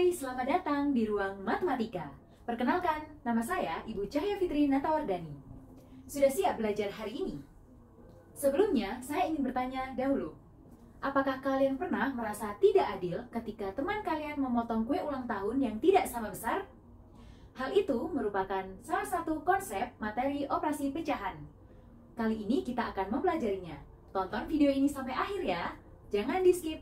Hai, selamat datang di Ruang Matematika. Perkenalkan, nama saya Ibu Cahya Fitri Natawardani. Sudah siap belajar hari ini? Sebelumnya, saya ingin bertanya dahulu. Apakah kalian pernah merasa tidak adil ketika teman kalian memotong kue ulang tahun yang tidak sama besar? Hal itu merupakan salah satu konsep materi operasi pecahan. Kali ini kita akan mempelajarinya. Tonton video ini sampai akhir ya, jangan di-skip.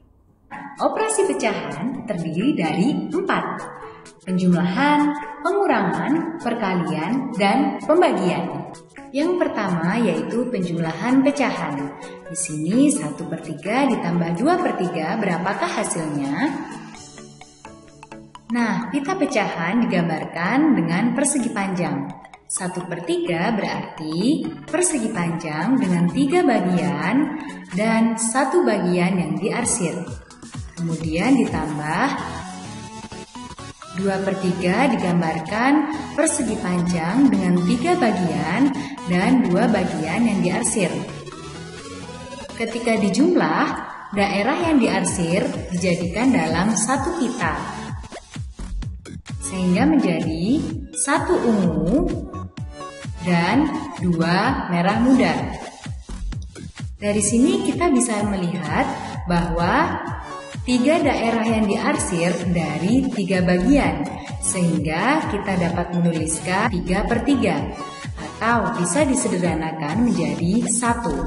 Operasi pecahan terdiri dari 4. Penjumlahan, pengurangan, perkalian, dan pembagian. Yang pertama yaitu penjumlahan pecahan. Di sini 1/3 ditambah 2/3, berapakah hasilnya? Nah, pita pecahan digambarkan dengan persegi panjang. 1/3 berarti persegi panjang dengan 3 bagian dan 1 bagian yang diarsir. Kemudian ditambah 2/3 digambarkan persegi panjang dengan 3 bagian dan 2 bagian yang diarsir. Ketika dijumlah, daerah yang diarsir dijadikan dalam satu pita, sehingga menjadi 1 ungu dan 2 merah muda. Dari sini kita bisa melihat bahwa 3 daerah yang diarsir dari 3 bagian, sehingga kita dapat menuliskan 3/3 atau bisa disederhanakan menjadi 1.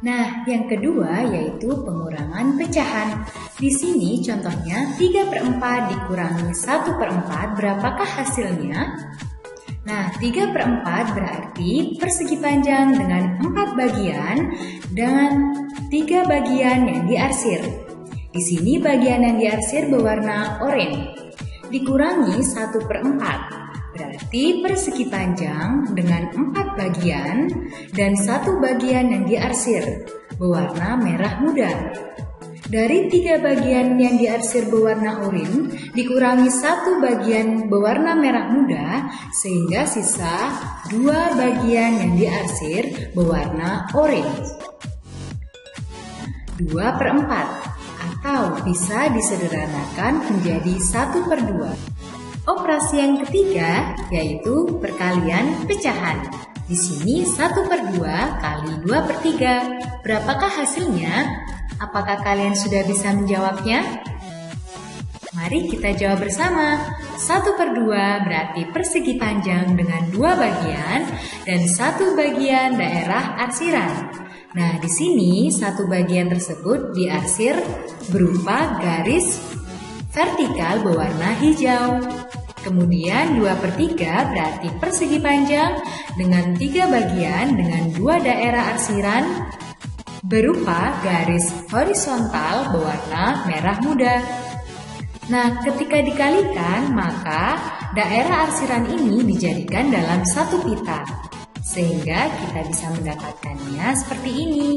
Nah, yang kedua yaitu pengurangan pecahan. Di sini contohnya 3/4 dikurangi 1/4, berapakah hasilnya? Nah, 3/4 berarti persegi panjang dengan 4 bagian dan 3 bagian yang diarsir. Di sini bagian yang diarsir berwarna oranye. Dikurangi 1/4 berarti persegi panjang dengan 4 bagian dan 1 bagian yang diarsir berwarna merah muda. Dari 3 bagian yang diarsir berwarna oranye dikurangi 1 bagian berwarna merah muda, sehingga sisa 2 bagian yang diarsir berwarna oranye. 2/4 atau bisa disederhanakan menjadi 1/2. Operasi yang ketiga yaitu perkalian pecahan. Di sini 1/2 kali 2/3. Berapakah hasilnya? Apakah kalian sudah bisa menjawabnya? Mari kita jawab bersama. 1/2 berarti persegi panjang dengan 2 bagian dan 1 bagian daerah arsiran. Nah, di sini 1 bagian tersebut diarsir berupa garis vertikal berwarna hijau. Kemudian 2/3 berarti persegi panjang dengan 3 bagian dengan 2 daerah arsiran berupa garis horizontal berwarna merah muda. Nah, ketika dikalikan, maka daerah arsiran ini dijadikan dalam satu pita, sehingga kita bisa mendapatkannya seperti ini.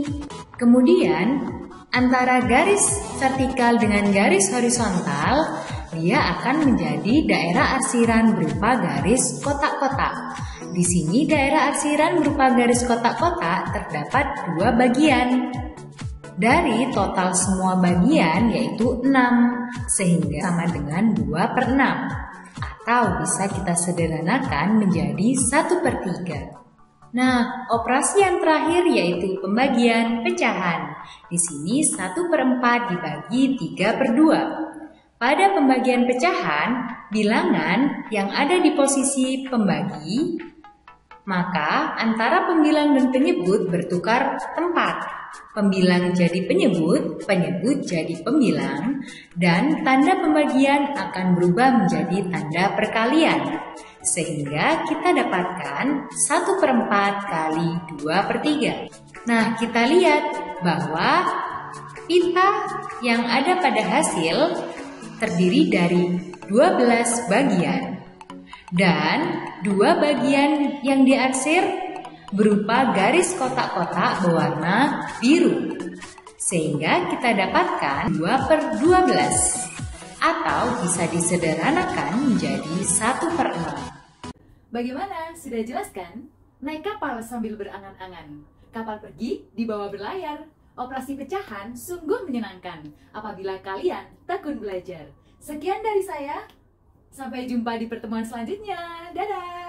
Kemudian, antara garis vertikal dengan garis horizontal, dia akan menjadi daerah arsiran berupa garis kotak-kotak. Di sini daerah arsiran berupa garis kotak-kotak terdapat 2 bagian. Dari total semua bagian yaitu 6, sehingga sama dengan 2/6. Atau bisa kita sederhanakan menjadi 1/3. Nah, operasi yang terakhir yaitu pembagian pecahan. Di sini 1/4 dibagi 3/2. Pada pembagian pecahan, bilangan yang ada di posisi pembagi, maka antara pembilang dan penyebut bertukar tempat. Pembilang jadi penyebut, penyebut jadi pembilang, dan tanda pembagian akan berubah menjadi tanda perkalian. Sehingga kita dapatkan 1/4 kali 2/3. Nah, kita lihat bahwa pita yang ada pada hasil terdiri dari 12 bagian. Dan 2 bagian yang diarsir berupa garis kotak-kotak berwarna biru. Sehingga kita dapatkan 2/12 atau bisa disederhanakan menjadi 1/6. Bagaimana? Sudah jelas kan? Naik kapal sambil berangan-angan. Kapal pergi, dibawa berlayar. Operasi pecahan sungguh menyenangkan apabila kalian tekun belajar. Sekian dari saya. Sampai jumpa di pertemuan selanjutnya. Dadah!